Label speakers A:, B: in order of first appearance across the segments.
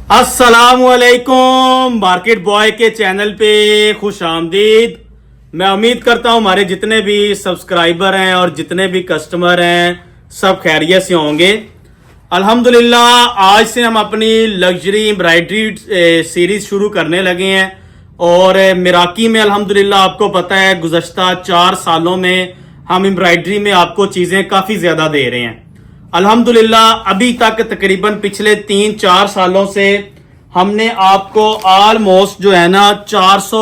A: अस्सलामुअलैकुम market boy के channel पे खुश आमदीद। मैं उम्मीद करता हूँ हमारे जितने भी सब्सक्राइबर हैं और जितने भी कस्टमर हैं सब खैरियत से होंगे। अल्हम्दुलिल्लाह आज से हम अपनी लग्जरी एम्ब्रॉयडरी सीरीज शुरू करने लगे हैं और मिराकी में अल्हम्दुलिल्लाह आपको पता है गुज़श्ता 4 सालों में हम एम्ब्रॉयडरी में आपको चीज़ें काफ़ी ज़्यादा दे रहे हैं। अल्हम्दुलिल्लाह अभी तक तकरीबन पिछले 3-4 सालों से हमने आपको ऑलमोस्ट जो है ना 400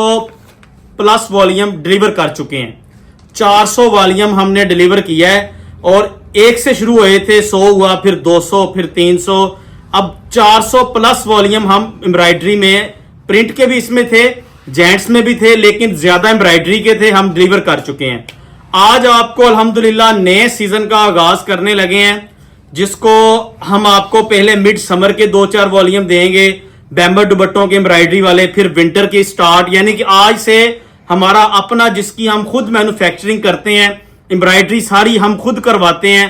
A: प्लस वॉल्यूम डिलीवर कर चुके हैं। 400 वॉल्यूम हमने डिलीवर किया है और एक से शुरू हुए थे, 100 हुआ, फिर 200, फिर 300, अब 400 प्लस वॉल्यूम हम एम्ब्रॉयडरी में, प्रिंट के भी इसमें थे, जेंट्स में भी थे, लेकिन ज्यादा एम्ब्रॉयडरी के थे, हम डिलीवर कर चुके हैं। आज आपको अल्हम्दुलिल्लाह नए सीजन का आगाज करने लगे हैं जिसको हम आपको पहले मिड समर के 2-4 वॉल्यूम देंगे बैम्बर दुपट्टों के एम्ब्रॉयडरी वाले, फिर विंटर की स्टार्ट, यानी कि आज से हमारा अपना जिसकी हम खुद मैन्युफैक्चरिंग करते हैं, एम्ब्रॉयडरी सारी हम खुद करवाते हैं,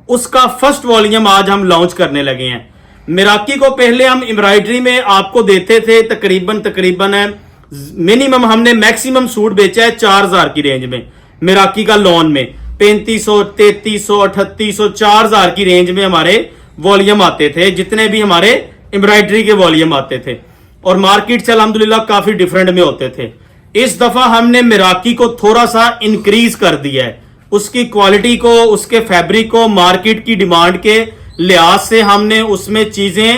A: उसका फर्स्ट वॉल्यूम आज हम लॉन्च करने लगे हैं। मिराकी को पहले हम एम्ब्रॉयडरी में आपको देते थे तकरीबन मिनिमम हमने मैक्सिमम सूट बेचा है 4000 की रेंज में। मिराकी का लॉन में 3500, 3300, 3800, 4000 की रेंज में हमारे वॉल्यूम आते थे, जितने भी हमारे एम्ब्रॉयडरी के वॉल्यूम आते थे, और मार्केट से अल्हम्दुलिल्लाह काफी डिफरेंट में होते थे। इस दफा हमने मिराकी को थोड़ा सा इंक्रीज कर दिया है, उसकी क्वालिटी को, उसके फैब्रिक को मार्केट की डिमांड के लिहाज से हमने उसमें चीजें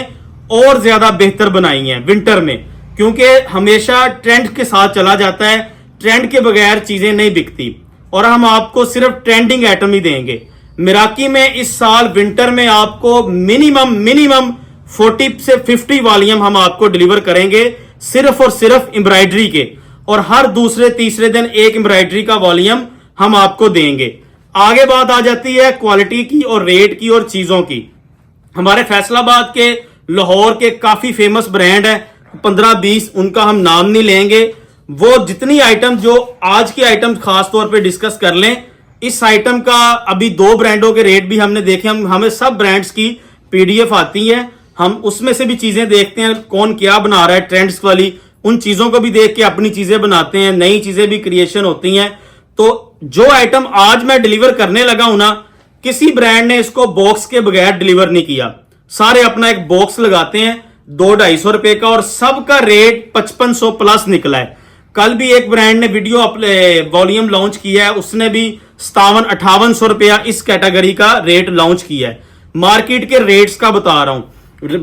A: और ज्यादा बेहतर बनाई हैं विंटर में, क्योंकि हमेशा ट्रेंड के साथ चला जाता है, ट्रेंड के बगैर चीजें नहीं बिकती, और हम आपको सिर्फ ट्रेंडिंग आइटम ही देंगे। मिराकी में इस साल विंटर में आपको मिनिमम 40 से 50 वॉल्यूम हम आपको डिलीवर करेंगे सिर्फ और सिर्फ एम्ब्रॉयडरी के, और हर दूसरे तीसरे दिन एक एम्ब्रॉयडरी का वॉल्यूम हम आपको देंगे। आगे बात आ जाती है क्वालिटी की और रेट की और चीजों की। हमारे फैसलाबाद के, लाहौर के काफी फेमस ब्रांड है 15-20, उनका हम नाम नहीं लेंगे। वो जितनी आइटम, जो आज की आइटम खास तौर पे डिस्कस कर लें, इस आइटम का अभी 2 ब्रांडों के रेट भी हमने देखे। हमें सब ब्रांड्स की पीडीएफ आती है, हम उसमें से भी चीजें देखते हैं कौन क्या बना रहा है, ट्रेंड्स वाली उन चीजों को भी देख के अपनी चीजें बनाते हैं, नई चीजें भी क्रिएशन होती हैं। तो जो आइटम आज मैं डिलीवर करने लगा हूं ना, किसी ब्रांड ने इसको बॉक्स के बगैर डिलीवर नहीं किया। सारे अपना एक बॉक्स लगाते हैं 200-250 रुपए का, और सबका रेट 5500 प्लस निकला है। कल भी एक ब्रांड ने वीडियो वॉल्यूम लॉन्च किया है, उसने भी 5700-5800 रुपया इस कैटेगरी का रेट लॉन्च किया है। मार्केट के रेट्स का बता रहा हूं,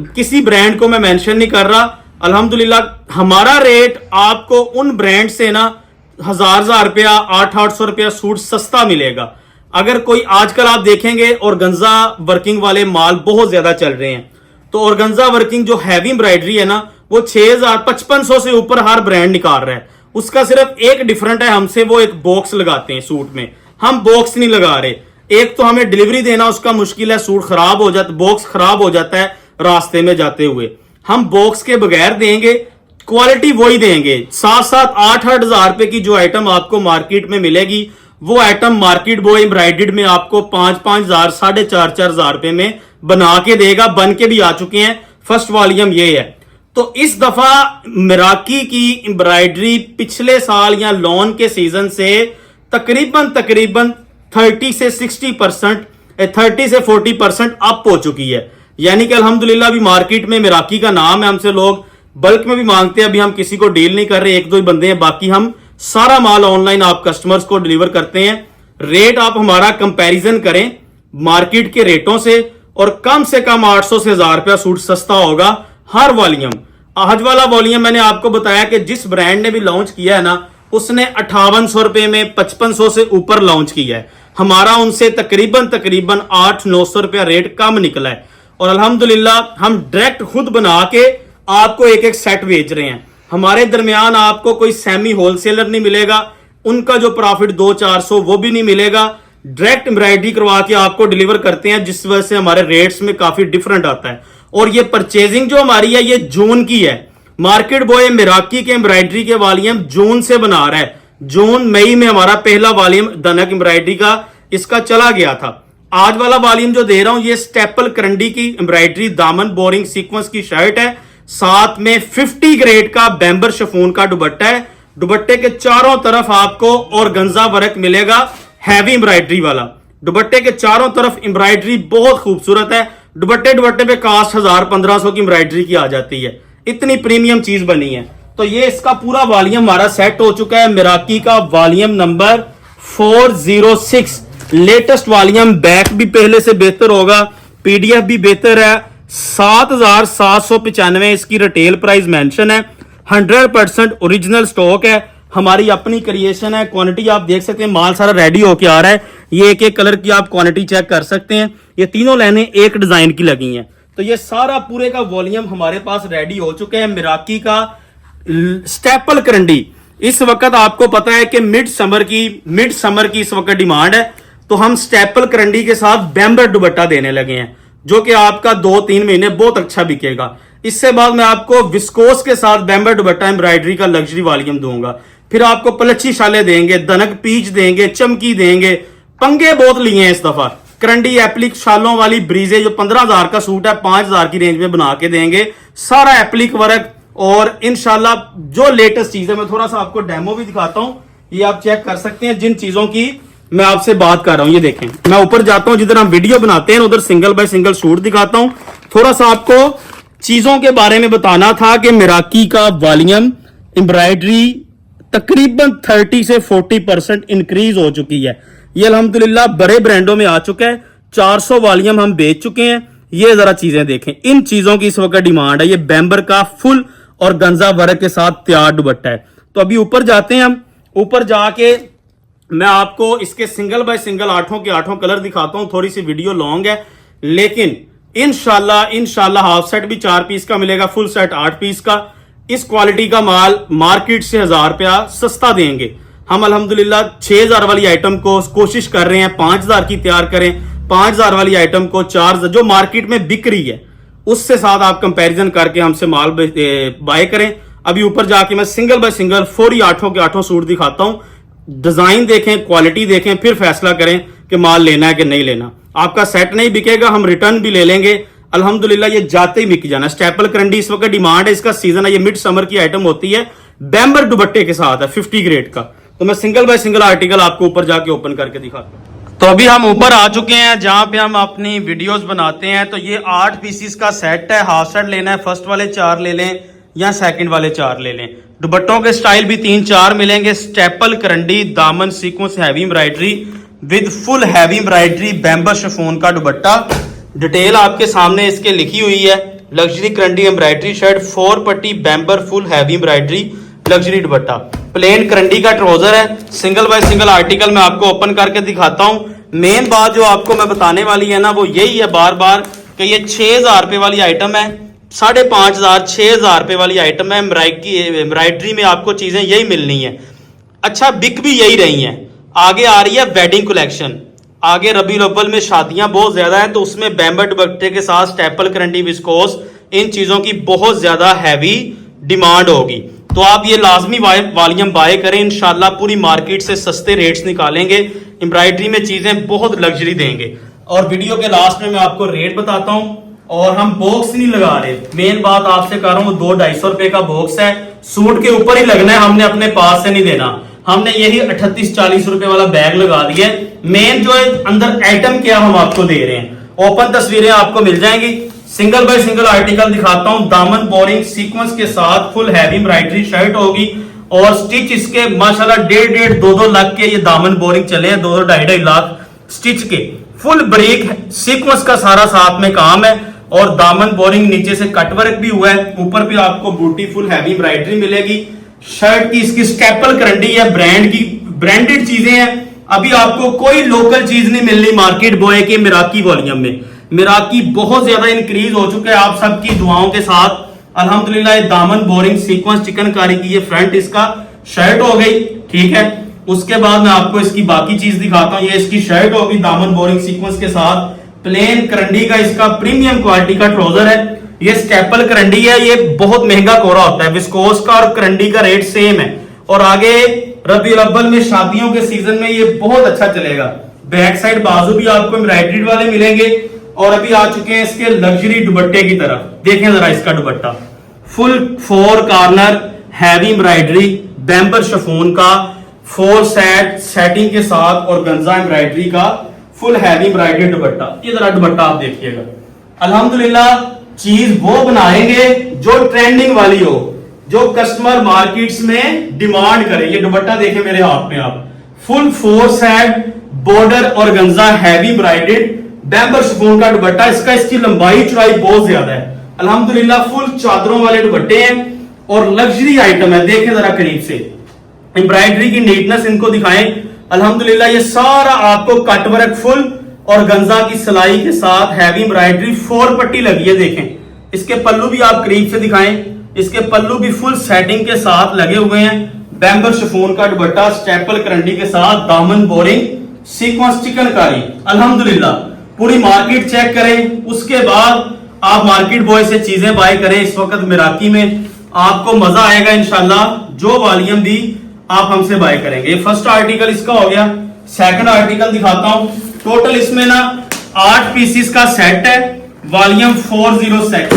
A: किसी ब्रांड को मैं मेंशन नहीं कर रहा। अल्हम्दुलिल्लाह हमारा रेट आपको उन ब्रांड से ना 1000 रुपया, 800 रुपया सूट सस्ता मिलेगा। अगर कोई आजकल आप देखेंगे ऑर्गेन्जा वर्किंग वाले माल बहुत ज्यादा चल रहे हैं, तो ऑर्गेन्जा वर्किंग जो हैवी एम्ब्रॉयडरी है ना, वो 6000-5500 से ऊपर हर ब्रांड निकाल रहा है। उसका सिर्फ एक डिफरेंट है हमसे, वो एक बॉक्स लगाते हैं सूट में, हम बॉक्स नहीं लगा रहे। एक तो हमें डिलीवरी देना उसका मुश्किल है, सूट खराब हो जाता, बॉक्स खराब हो जाता है रास्ते में जाते हुए, हम बॉक्स के बगैर देंगे, क्वालिटी वही देंगे। 7-7, 8-8 हजार रुपए की जो आइटम आपको मार्केट में मिलेगी, वो आइटम मार्केट बॉय एम्ब्रॉयडर्ड में आपको 5-5 हजार, 4.5 हजार रुपए में बना के देगा। बन के भी आ चुके हैं, फर्स्ट वॉल्यूम ये है। तो इस दफा मिराकी की एम्ब्रॉयडरी पिछले साल या लॉन के सीजन से तकरीबन 30 से 60%, 30 से 40% अप हो चुकी है। यानी कि अल्हम्दुलिल्लाह अभी मार्केट में मिराकी का नाम है, हमसे लोग बल्क में भी मांगते हैं। अभी हम किसी को डील नहीं कर रहे, 1-2 ही बंदे हैं, बाकी हम सारा माल ऑनलाइन आप कस्टमर्स को डिलीवर करते हैं। रेट आप हमारा कंपैरिजन करें मार्केट के रेटों से, और कम से कम 800 से 1000 रुपया सूट सस्ता होगा हर वॉल्यूम। आज वाला वॉल्यूम मैंने आपको बताया कि जिस ब्रांड ने भी लॉन्च किया है ना, उसने 5800 रुपए में 5500 से ऊपर लॉन्च किया है। हमारा उनसे तकरीबन 800-900 रुपया रेट कम निकला है, और अल्हम्दुलिल्लाह हम डायरेक्ट खुद बना के आपको एक सेट बेच रहे हैं। हमारे दरमियान आपको कोई सेमी होलसेलर नहीं मिलेगा, उनका जो प्रॉफिट 200-400 वो भी नहीं मिलेगा। डायरेक्ट एम्ब्रॉयडरी करवा के आपको डिलीवर करते हैं, जिस वजह से हमारे रेट्स में काफी डिफरेंट आता है। और ये परचेजिंग जो हमारी है ये जून की है। मार्केट बॉय मिराकी के एम्ब्रॉयडरी के वॉल्यूम जून से बना रहा है। जून मई में हमारा पहला वॉल्यूम दनक एम्ब्रॉयडरी का इसका चला गया था। आज वाला वॉल्यूम जो दे रहा हूं ये स्टेपल करंडी की एम्ब्रॉयडरी दामन बोरिंग सीक्वेंस की शर्ट है, साथ में 50 ग्रेड का बैम्बर शिफॉन का दुपट्टा है। दुपट्टे के चारों तरफ आपको ऑर्गेन्जा वर्क मिलेगा, हैवी एम्ब्रॉयडरी वाला। दुपट्टे के चारों तरफ एम्ब्रॉयडरी बहुत खूबसूरत है। दुपट्टे पे कास्ट 1000-1500 की एम्ब्रॉयडरी की आ जाती है, इतनी प्रीमियम चीज बनी है। तो ये इसका पूरा वॉल्यूम हमारा सेट हो चुका है। मिराकी का volume number 406, latest volume. Back भी पहले से बेहतर होगा, पीडीएफ भी बेहतर है। 7795 इसकी रिटेल प्राइस मेंशन है। 100% ओरिजिनल स्टॉक है, हमारी अपनी क्रिएशन है। क्वांटिटी आप देख सकते हैं, माल सारा रेडी होके आ रहा है। ये एक एक कलर की आप क्वांटिटी चेक कर सकते हैं। ये तीनों लाइनें एक डिजाइन की लगी हैं। तो ये सारा पूरे का वॉल्यूम हमारे पास रेडी हो चुके हैं। मिराकी का स्टेपल करंडी इस वक्त आपको पता है कि मिड समर की इस वक्त डिमांड है। तो हम स्टेपल करंडी के साथ बैम्बर दुपट्टा देने लगे हैं, जो कि आपका 2-3 महीने बहुत अच्छा बिकेगा। इससे बाद मैं आपको विस्कोस के साथ बैम्बर दुपट्टा एम्ब्रॉयडरी का लग्जरी वॉल्यूम दूंगा। फिर आपको पलच्छी शाले देंगे, दनक पीच देंगे, चमकी देंगे। पंगे बहुत लिए हैं इस दफा। करंडी एप्लिक शालों वाली ब्रीजे जो 15,000 का सूट है 5,000 की रेंज में बना के देंगे। सारा एप्लिक वर्क और इंशाल्लाह जो लेटेस्ट चीज है, मैं थोड़ा सा आपको डेमो भी दिखाता हूं। ये आप चेक कर सकते हैं जिन चीजों की मैं आपसे बात कर रहा हूं। ये देखें, मैं ऊपर जाता हूं, जिधर हम वीडियो बनाते हैं उधर सिंगल बाय सिंगल सूट दिखाता हूं। थोड़ा सा आपको चीजों के बारे में बताना था कि मिराकी का वॉल्यूम एम्ब्रॉयडरी तकरीबन 30 से 40% इंक्रीज हो चुकी है। ये अल्हम्दुलिल्लाह बड़े ब्रांडों में आ चुका है। 400 वॉल्यूम हम बेच चुके हैं। ये जरा चीजें देखें, इन चीजों की इस वक्त डिमांड है। ये बैम्बर का फुल और गंजा वर्क के साथ तैयार दुपट्टा है। तो अभी ऊपर जाते हैं हम। ऊपर जाके मैं आपको इसके सिंगल बाय सिंगल 8 के 8 कलर दिखाता हूं। थोड़ी सी वीडियो लॉन्ग है, लेकिन इंशाल्लाह हाफ सेट भी 4 पीस का मिलेगा, फुल सेट 8 पीस का। इस क्वालिटी का माल मार्केट से 1000 रुपया सस्ता देंगे हम। अल्हम्दुलिल्लाह 6000 वाली आइटम को कोशिश कर रहे हैं 5000 की तैयार करें। 5000 वाली आइटम को 4 जो मार्केट में बिक रही है उससे साथ आप कंपैरिजन करके हमसे माल बाय करें। अभी ऊपर जाके मैं सिंगल बाय सिंगल फौरी 8 के 8 सूट दिखाता हूं। डिजाइन देखें, क्वालिटी देखें, फिर फैसला करें कि माल लेना है कि नहीं लेना। आपका सेट नहीं बिकेगा, हम रिटर्न भी ले लेंगे। अल्हम्दुलिल्लाह ये जाते ही बिक जाना। स्टेपल करंडी इस वक्त डिमांड है, इसका सीजन है। ये मिड समर की आइटम होती है, बैम्बर दुपट्टे के साथ है 50 ग्रेड का। तो मैं सिंगल बाय सिंगल आर्टिकल आपको ऊपर जाके ओपन करके दिखाता हूं। तो अभी हम ऊपर आ चुके हैं जहां पे हम अपनी वीडियोस बनाते हैं। तो ये 8 पीसीस का सेट है। हाफ सेट लेना है, फर्स्ट वाले 4 ले लें या सेकंड वाले 4 ले लें। दुपट्टों के स्टाइल भी 3-4 मिलेंगे। स्टेपल करंडी, दामन sequence heavy embroidery with full heavy embroidery, bamber chiffon का दुपट्टा। डिटेल आपके सामने इसके लिखी हुई है। लग्जरी करंडी एम्ब्रॉयडरी शर्ट, 4 पट्टी bamber full heavy embroidery, luxury dupatta. Plain karandi का ट्राउजर है। सिंगल बाय सिंगल आर्टिकल मैं आपको ओपन करके दिखाता हूं। मेन बात जो आपको मैं बताने वाली है ना, वो यही है बार बार कि ये 6000 रुपए वाली आइटम है, 5500 6000 रुपए वाली आइटम है। एम्ब्रॉयडरी में आपको चीजें यही मिलनी है। अच्छा, बिक भी यही रही हैं। आगे आ रही है वेडिंग कलेक्शन, आगे रबीउल अव्वल में शादियां बहुत ज्यादा है, तो उसमें बैम्बर दुपट्टे के साथ स्टेपल करंडी, विस्कोस, इन चीजों की बहुत ज्यादा हैवी डिमांड होगी। तो आप ये लाजमी वॉल्यूम बाय करें। इंशाल्लाह पूरी मार्केट से सस्ते रेट्स निकालेंगे। एम्ब्रॉयडरी में चीजें बहुत लग्जरी देंगे। और वीडियो के लास्ट में मैं आपको रेट बताता हूं। और हम बॉक्स नहीं लगा रहे, मेन बात आपसे कर रहा हूं, 200-250 रुपए का बॉक्स है। सूट के ऊपर ही लगना है, हमने अपने पास से नहीं देना। हमने यही 38-40 रुपए वाला बैग लगा दिया। मेन जो है अंदर आइटम क्या हम आपको दे रहे हैं। ओपन तस्वीरें आपको मिल जाएंगी। सिंगल बाय सिंगल आर्टिकल दिखाता हूं। दामन बोरिंग सीक्वेंस के साथ फुल हैवी एम्ब्रॉयडरी शर्ट होगी और स्टिच इसके माशाल्लाह 1.5-2 लाख के ये दामन बोरिंग चले हैं। 2-2.5 लाख स्टिच के फुल ब्रेक सीक्वेंस का सारा साथ में काम है। और दामन बोरिंग नीचे से कटवर्क भी हुआ है। ऊपर भी आपको बूटी फुल हैवी एम्ब्रॉयडरी मिलेगी। शर्ट की इसकी स्टेपल करंडी है, ब्रांड की ब्रांडेड चीजें हैं। अभी आपको कोई लोकल चीज नहीं मिलनी मार्केट बॉय के मिराकी वॉल्यूम में। मिराकी बहुत ज्यादा इंक्रीज हो चुका है आप सबकी दुआओं के साथ। अल्हम्दुलिल्लाह दामन बोरिंग सीक्वेंस चिकनकारी की ये फ्रंट इसका शर्ट हो गई, ठीक है। उसके बाद मैं आपको इसकी बाकी चीज दिखाता हूं। ये इसकी शर्ट होगी दामन बोरिंग सीक्वेंस के साथ। प्लेन करंडी का इसका प्रीमियम क्वालिटी का ट्राउजर है। ये स्टेपल करंडी है, ये बहुत महंगा कोरा होता है। विस्कोस का और करंडी का रेट सेम है। और आगे रबीउल अव्वल में शादियों के सीजन में ये बहुत अच्छा चलेगा। बैक साइड बाजू भी आपको एम्ब्रॉयडरी वाले मिलेंगे। और अभी आ चुके हैं इसके लग्जरी दुपट्टे की तरफ। देखें जरा इसका dupatta, full 4 corner heavy embroidery bamber chiffon का 4 सेट सेटिंग के साथ और गंजा एम्ब्रॉयडरी का फुल हैवी एम्ब्रॉयडरी दुपट्टा। ये जरा दुपट्टा आप देखिएगा। अल्हम्दुलिल्लाह चीज वो बनाएंगे जो ट्रेंडिंग वाली हो, जो कस्टमर मार्केट्स में डिमांड करे। ये दुपट्टा देखें मेरे हाथ में आप, फुल 4 सेट बॉर्डर और गंजा हैवी एम्ब्रॉयडर्ड बैम्बर शिफॉन का दुपट्टा। इसकी लंबाई चौड़ाई बहुत ज्यादा है। अल्हम्दुलिल्लाह फुल चादरों वाले दुपट्टे हैं और लग्जरी आइटम है। देखें जरा करीब से, एम्ब्रॉयडरी की नीटनेस इनको दिखाएं। अल्हम्दुलिल्लाह ये सारा आपको कट वर्क फुल और गंजा की सिलाई के साथ हैवी एम्ब्रॉयडरी 4 पट्टी लगी है। देखें इसके पल्लू भी आप करीब से दिखाएं, इसके पल्लू भी फुल सेटिंग के साथ लगे हुए हैं। बैम्बर शिफॉन का दुपट्टा स्टेपल करंडी के साथ, दामन बोरिंग सीक्वेंस चिकनकारी। अल्हम्दुलिल्लाह पूरी मार्केट चेक करें, उसके बाद आप मार्केट बॉय से चीजें बाय करें। इस वक्त मिराकी में आपको मजा आएगा इंशाल्लाह, जो वॉल्यूम भी आप हमसे बाय करेंगे। फर्स्ट आर्टिकल इसका हो गया। सेकंड आर्टिकल दिखाता हूं। टोटल इसमें ना 8 पीसीस का सेट है, वॉल्यूम 406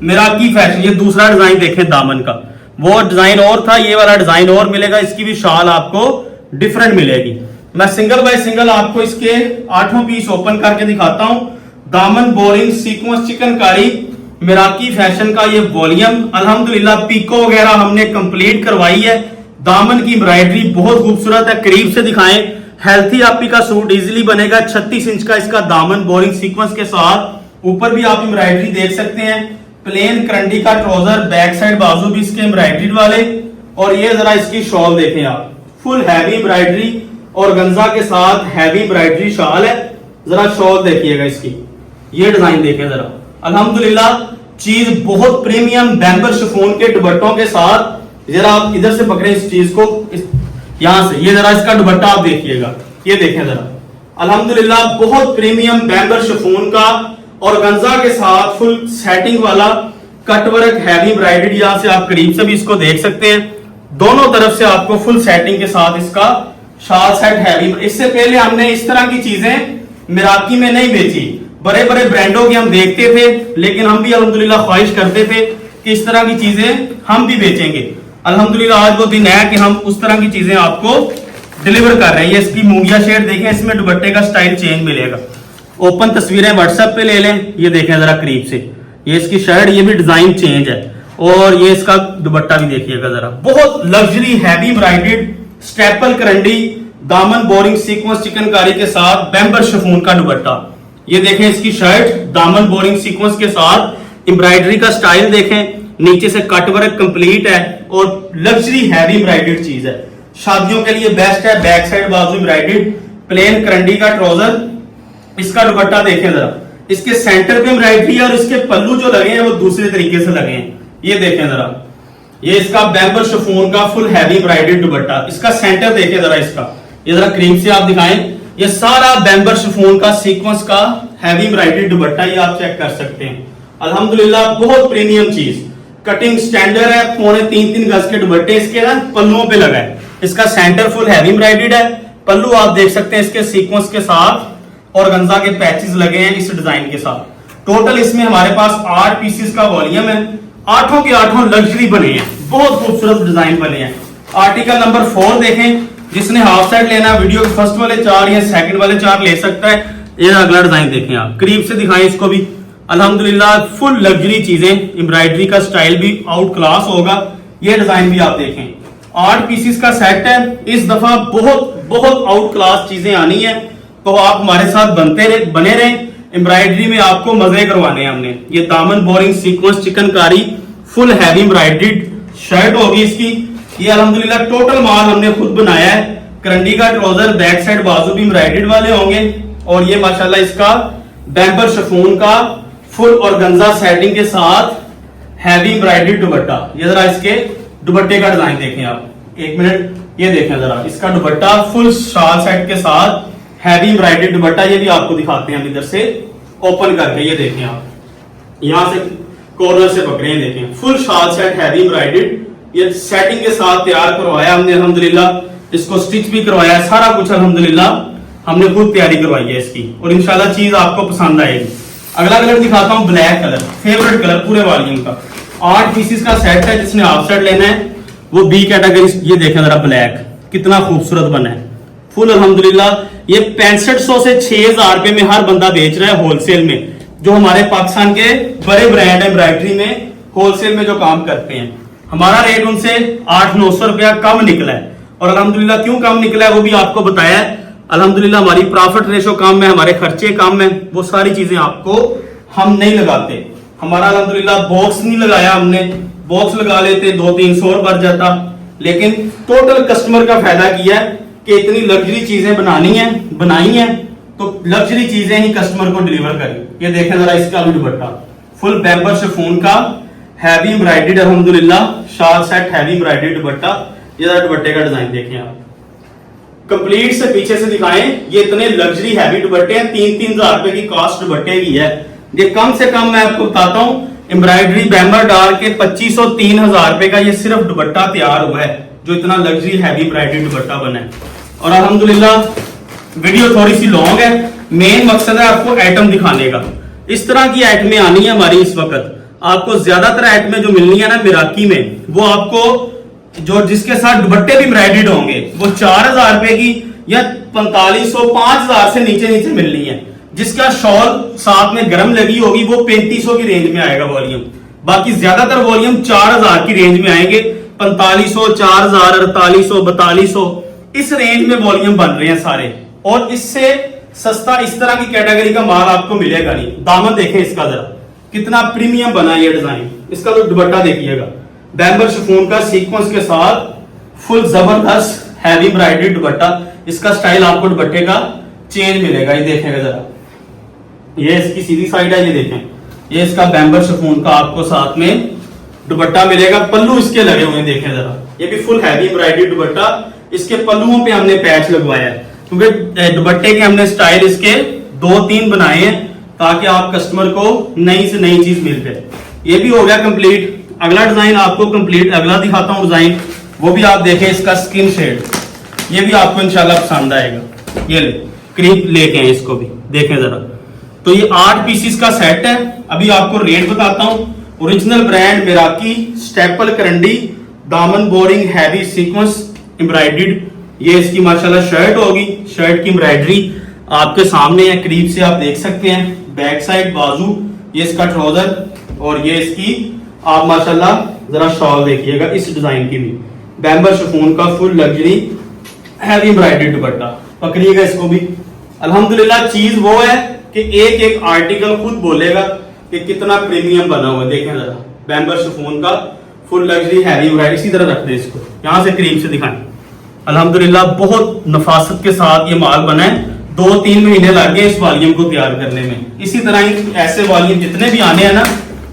A: मिराकी फैशन। ये दूसरा डिजाइन देखें दामन का, वो डिजाइन और था, ये वाला डिजाइन और मिलेगा। इसकी भी शाल आपको डिफरेंट मिलेगी। मैं सिंगल बाय सिंगल आपको इसके 8 पीस ओपन करके दिखाता हूं। दामन बोरिंग सीक्वेंस चिकनकारी मिराकी फैशन का ये वॉल्यूम। अल्हम्दुलिल्लाह पीको वगैरह हमने कंप्लीट करवाई है। दामन की एम्ब्रॉयडरी बहुत खूबसूरत है, करीब से दिखाएं। हेल्थी आपी का सूट इजीली बनेगा। 36 इंच का इसका दामन बोरिंग सीक्वेंस के साथ, ऊपर भी आप एम्ब्रॉयडरी देख सकते हैं। प्लेन करंडी का ट्राउजर, बैक साइड बाजू भी इसके एम्ब्रॉयडरी वाले। और ये जरा इसकी शॉल देखें आप, फुल हैवी एम्ब्रॉयडरी और गंजा के साथ हैवी एम्ब्रॉयडरी शाल है। जरा शॉल देखिएगा इसकी, ये डिजाइन देखें जरा। अल्हम्दुलिल्लाह चीज बहुत प्रीमियम बैम्बर शिफॉन के दुपट्टों के साथ। जरा आप इधर से पकड़े इस चीज को, यहां से, ये जरा इसका दुपट्टा आप देखिएगा, ये देखें जरा। अल्हम्दुलिल्लाह बहुत प्रीमियम बैम्बर शिफॉन का और गंजा के साथ फुल सेटिंग वाला कटवर्क हैवी एम्ब्रॉयडरी। यहां से आप करीब से भी इसको देख सकते हैं। दोनों तरफ से आपको फुल सेटिंग के साथ इसका शाल सेट हैवी। इससे पहले हमने इस तरह की चीजें मिराकी में नहीं बेची। बड़े बड़े ब्रांडों की हम देखते थे, लेकिन हम भी अल्हम्दुलिल्लाह ख्वाहिश करते थे कि इस तरह की चीजें हम भी बेचेंगे। अल्हम्दुलिल्लाह आज वो दिन है कि हम उस तरह की चीजें आपको डिलीवर कर रहे हैं। ये इसकी मूंगिया शेड देखें, इसमें दुपट्टे का स्टाइल चेंज मिलेगा। ओपन तस्वीरें व्हाट्सएप पे ले लें, ये देखें जरा करीब से। ये इसकी शर्ट, ये भी डिजाइन चेंज है। और ये इसका दुपट्टा भी देखिएगा जरा, बहुत लग्जरी हैवी एम्ब्रॉयडर्ड स्टेपल करंडी दामन बोरिंग सीक्वेंस चिकनकारी के साथ बैम्बर शिफॉन का दुपट्टा। ये देखें इसकी शर्ट, दामन बोरिंग सीक्वेंस के साथ एम्ब्रॉयडरी का स्टाइल देखें, नीचे से कट वर्क कंप्लीट है और लग्जरी हैवी एम्ब्रॉयडर्ड चीज है। शादियों के लिए बेस्ट है। बैक साइड बाजू एम्ब्रॉयडर्ड, प्लेन करंडी का ट्राउजर। इसका दुपट्टा देखें जरा, इसके सेंटर पे एम्ब्रॉयडरी और इसके पल्लू जो लगे हैं वो दूसरे तरीके से लगे हैं। ये देखें जरा, ये इसका बैम्बर शिफॉन का फुल हैवी एम्ब्रॉयडर्ड दुपट्टा। इसका सेंटर देखें जरा, इसका ये जरा करीब से आप दिखाएं। ये सारा बैम्बर शिफॉन का सीक्वेंस का हैवी एम्ब्रॉयडर्ड दुपट्टा, ये आप चेक कर सकते हैं। अल्हम्दुलिल्लाह बहुत प्रीमियम चीज, कटिंग स्टैंडर्ड है। 3.25 गज के दुपट्टे इसके ना पल्लुओं पे लगा है। इसका सेंटर फुल हैवी एम्ब्रॉयडर्ड है, पल्लू आप देख सकते हैं इसके सीक्वेंस के साथ और गंजा के पैचेस लगे हैं इस डिजाइन के साथ। टोटल इसमें हमारे पास 8 पीसेस का वॉल्यूम है। 8 के 8 लग्जरी बने हैं, बहुत खूबसूरत डिजाइन बने हैं। आर्टिकल नंबर 4 देखें, जिसने हाफ सेट लेना वीडियो के फर्स्ट वाले 4 या सेकंड वाले 4 ले सकता है। ये अगला डिजाइन देखें आप, करीब से दिखाएं इसको भी। अल्हम्दुलिल्लाह फुल लग्जरी चीजें, एम्ब्रॉयडरी का स्टाइल भी आउट क्लास होगा। ये डिजाइन भी आप देखें, 8 पीसेस का सेट है। इस दफा बहुत आउट क्लास चीजें आनी है, तो आप हमारे साथ बने रहें। एम्ब्रॉयडरी में आपको मजे करवाने हैं हमने। ये दामन boring sequence chikankari full heavy embroidered shirt होगी इसकी। ये अल्हम्दुलिल्लाह टोटल माल हमने खुद बनाया है। करंडी का ट्राउजर, बैक साइड बाजू भी एम्ब्रॉयडर्ड वाले होंगे। और ये माशाल्लाह इसका बैम्बर शिफॉन का फुल और गंजा सेटिंग के साथ हैवी एम्ब्रॉयडर्ड दुपट्टा। ये जरा इसके दुपट्टे का डिजाइन देखें आप, 1 मिनट, ये देखें जरा इसका दुपट्टा फुल शाल सेट के साथ हैवी एम्ब्रॉयडर्ड दुपट्टा। ये भी आपको दिखाते हैं हम इधर से ओपन करके। ये देखें आप, यहां से कॉर्नर से पकड़े हैं, देखें फुल शाल सेट हैवी एम्ब्रॉयडर्ड। ये सेटिंग के साथ तैयार करवाया हमने अल्हम्दुलिल्लाह, इसको स्टिच भी करवाया, सारा कुछ अल्हम्दुलिल्लाह हमने खुद तैयारी करवाई है इसकी। और इंशाल्लाह चीज आपको पसंद आएगी। अगला कलर दिखाता हूं, ब्लैक कलर, फेवरेट कलर पूरे वॉल्यूम का। 8 पीसेस का सेट है। जिसने हाफ सेट लेना है वो बी कैटेगरी। ये देखें जरा ब्लैक कितना खूबसूरत बना है फुल अल्हम्दुलिल्लाह। ये 6500 से 6000 रुपए में हर बंदा बेच रहा है होलसेल में। जो हमारे पाकिस्तान के बड़े ब्रांड एम्ब्रॉयडरी में होलसेल में जो काम करते हैं, हमारा रेट उनसे 800-900 रुपया कम निकला है। और अल्हम्दुलिल्लाह क्यों कम निकला है वो भी आपको बताया है। अल्हम्दुलिल्लाह हमारी प्रॉफिट रेशो कम है, हमारे खर्चे कम है, वो सारी चीजें आपको हम नहीं लगाते। हमारा अल्हम्दुलिल्लाह बॉक्स नहीं लगाया हमने, बॉक्स लगा लेते 200-300 और बढ़ जाता। लेकिन टोटल कस्टमर का फायदा किया है कि इतनी लग्जरी चीजें बनाई हैं तो लग्जरी चीजें ही कस्टमर को डिलीवर करें। ये देखें जरा इसका भी दुपट्टा फुल बैम्बर शिफॉन का हैवी एम्ब्रॉयडर्ड अल्हम्दुलिल्लाह शाल सेट हैवी एम्ब्रॉयडर्ड दुपट्टा। ये जरा दुपट्टे का डिजाइन देखें आप, कंप्लीट से पीछे से दिखाएं। ये इतने लग्जरी हैवी दुपट्टे हैं, 3-3 हजार रुपए की कॉस्ट दुपट्टे की है। ये कम से कम मैं आपको बताता हूं एम्ब्रॉयडरी बैम्बर डाल के 2500-3000 रुपए का ये सिर्फ दुपट्टा तैयार हुआ है, जो इतना लग्जरी हैवी एम्ब्रॉयडरी दुपट्टा बना है। और अल्हम्दुलिल्लाह वीडियो थोड़ी सी लॉन्ग है, मेन मकसद है आपको आइटम दिखाने का। इस तरह की आइटमें आनी है हमारी इस वक्त। आपको ज्यादातर आइटमें जो मिलनी है ना मिराकी में, वो आपको जो जिसके साथ दुपट्टे भी एम्ब्रॉयडर्ड होंगे वो 4000 रुपए की या 4500-5000 से नीचे नीचे मिलनी है। जिसका शॉल साथ में गर्म लगी होगी वो 3500 की रेंज में आएगा वॉल्यूम। बाकी ज्यादातर वॉल्यूम 4000 की रेंज में आएंगे। 4500, 4000, 4800, 4200 इस रेंज में वॉल्यूम बन रहे हैं सारे। और इससे सस्ता इस तरह की कैटेगरी का माल आपको मिलेगा नहीं। दामन देखें इसका जरा कितना प्रीमियम बना ये डिजाइन। इसका तो दुपट्टा देखिएगा बैम्बर शिफॉन का सीक्वेंस के साथ फुल जबरदस्त हैवी एम्ब्रॉयडर्ड दुपट्टा। इसका स्टाइल आपको दुपट्टे का चेंज मिलेगा। ये देखेंगे जरा, ये इसकी सीधी साइड है। ये देखें, ये इसका बैम्बर शिफॉन का आपको साथ में दुपट्टा मिलेगा। पल्लू इसके लगे हुए देखें जरा, ये भी फुल हैवी एम्ब्रॉयडर्ड दुपट्टा। इसके पल्लुओं पे हमने पैच लगवाया है क्योंकि दुपट्टे के हमने स्टाइल इसके 2-3 बनाए हैं ताकि आप कस्टमर को नई से नई चीज मिल जाए। ये भी हो गया कंप्लीट। अगला डिजाइन आपको कंप्लीट अगला दिखाता हूं डिजाइन, वो भी आप देखें। इसका स्किन शेड ये भी आपको इंशाल्लाह पसंद आएगा। ये ले क्रीम लेके आए, इसको भी देखें जरा। तो ये 8 पीसीस का सेट है। अभी आपको रेट बताता हूं। ओरिजिनल ब्रांड मिराकी स्टेपल करंडी दामन बोरिंग हैवी सीक्वेंस एम्ब्रॉयडर्ड। ये इसकी माशाल्लाह शर्ट होगी। शर्ट की एम्ब्रॉयडरी आपके सामने है, करीब से आप देख सकते हैं। बैक साइड बाजू, ये इसका ट्राउजर और ये इसकी आप माशाल्लाह जरा शॉल देखिएगा इस डिजाइन की भी बैम्बर शिफॉन का full luxury heavy embroidered dupatta. पकड़िएगा इसको भी। अल्हम्दुलिल्लाह चीज वो है कि एक एक आर्टिकल खुद बोलेगा कि कितना प्रीमियम बना हुआ है। देखें जरा बैम्बर शिफॉन का फुल लग्जरी हैवी एम्ब्रॉयडरी। इसी तरह रख दे इसको, यहां से करीब से दिखाएं। अल्हम्दुलिल्लाह बहुत नफासत के साथ ये माल बना है। 2-3 महीने लग गए इस वॉल्यूम को तैयार करने में। इसी तरह ही ऐसे वॉल्यूम जितने भी आने हैं ना,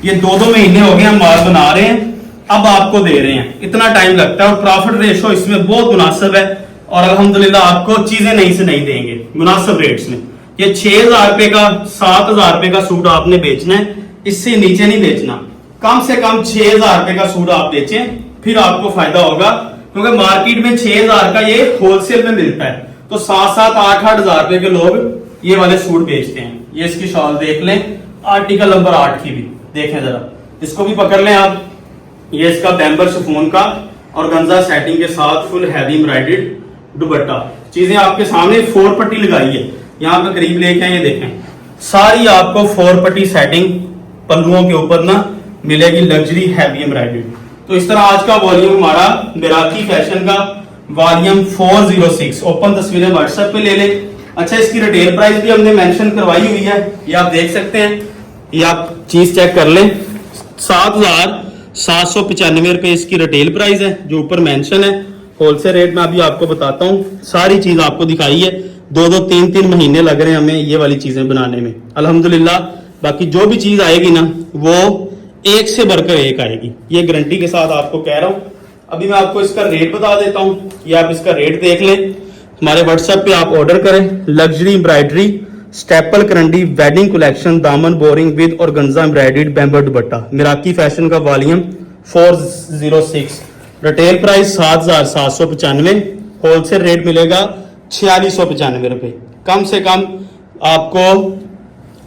A: ये 2-2 महीने हो गए हम माल बना रहे हैं, अब आपको दे रहे हैं। इतना टाइम लगता है और प्रॉफिट रेशो इसमें बहुत मुनासिब है। और अल्हम्दुलिल्लाह आपको चीजें नई से नहीं देंगे मुनासिब रेट्स में। ये 6000 रुपए का 7000 रुपए का सूट आपने बेचना है, इससे नीचे नहीं बेचना। कम से कम 6000 रुपए का सूट आप बेचें, फिर आपको फायदा होगा। क्योंकि मार्केट में 6000 का ये होलसेल में मिलता है, तो 7-7, 8-8 हजार रुपए के लोग ये वाले सूट बेचते हैं। ये इसकी शॉल देख लें, आर्टिकल नंबर 8 की भी देखें जरा, इसको भी पकड़ लें आप। ये इसका बैम्बर शिफॉन का और गंजा सेटिंग के साथ फुल हैवी एम्ब्रॉयडर्ड दुपट्टा। चीजें आपके सामने 4 पट्टी लगाई है, यहाँ पे करीब लेके आए। ये देखें सारी आपको 4 पट्टी सेटिंग पल्लुओं के ऊपर ना मिलेगी, लग्जरी हैवी एम्ब्रॉयडर्ड। तो इस तरह आज का वॉल्यूम हमारा मिराकी फैशन का वॉल्यूम 406 ओपन तस्वीरें व्हाट्सएप पे ले ले। अच्छा, इसकी रिटेल प्राइस भी हमने मेंशन करवाई हुई है, ये आप देख सकते हैं। ये आप चीज चेक कर लें, 7795 रुपए इसकी रिटेल प्राइस है जो ऊपर मेंशन है। होलसेल रेट में अभी आपको बताता हूँ, सारी चीज आपको दिखाई है। 2-2, 3-3 महीने लग रहे हैं हमें ये वाली चीजें बनाने में अल्हम्दुलिल्लाह। बाकी जो भी चीज आएगी ना वो एक से बढ़कर एक आएगी, ये गारंटी के साथ आपको कह रहा हूँ। अभी मैं आपको इसका रेट बता देता हूँ, ये आप इसका रेट देख लें। हमारे व्हाट्सएप पे आप ऑर्डर करें। Luxury embroidery staple karandi wedding collection दामन बोरिंग विद और गंजा embroidered bamber dupatta Miraki fashion का volume 406। Retail price 7795, wholesale rate मिलेगा 4695 रुपए। कम से कम आपको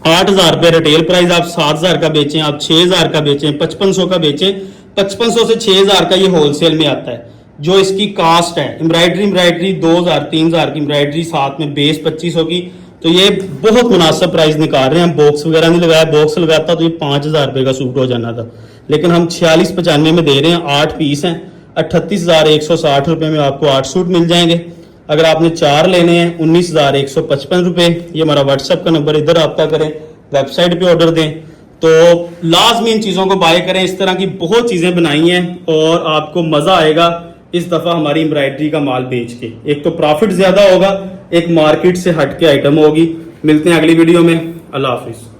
A: 8,000 रुपये रिटेल प्राइस, आप 7,000 का बेचें, आप 6,000 का बेचें, 5500 का बेचें, 5500 से 6,000 का ये होलसेल में आता है। जो इसकी कास्ट है, एम्ब्रॉयडरी 2,000 3,000 की एम्ब्रॉयडरी, साथ में बेस 2500 की, तो ये बहुत मुनासिब प्राइस निकाल रहे हैं। हम बॉक्स वगैरह नहीं लगाया, बॉक्स लगाता तो ये 5,000 रुपये का सूट हो जाना था, लेकिन हम 4695 में दे रहे हैं। 8 पीस हैं, 38,160 रुपये में आपको 8 सूट मिल जाएंगे। अगर आपने 4 लेने हैं 19,155 रुपये। ये हमारा व्हाट्सएप का नंबर, इधर आपका करें, वेबसाइट पे ऑर्डर दें, तो लाजमी इन चीज़ों को बाय करें। इस तरह की बहुत चीज़ें बनाई हैं और आपको मज़ा आएगा इस दफ़ा हमारी एम्ब्रॉयडरी का माल बेच के। एक तो प्रॉफिट ज़्यादा होगा, एक मार्केट से हट के आइटम होगी। मिलते हैं अगली वीडियो में। अल्लाह हाफिज़।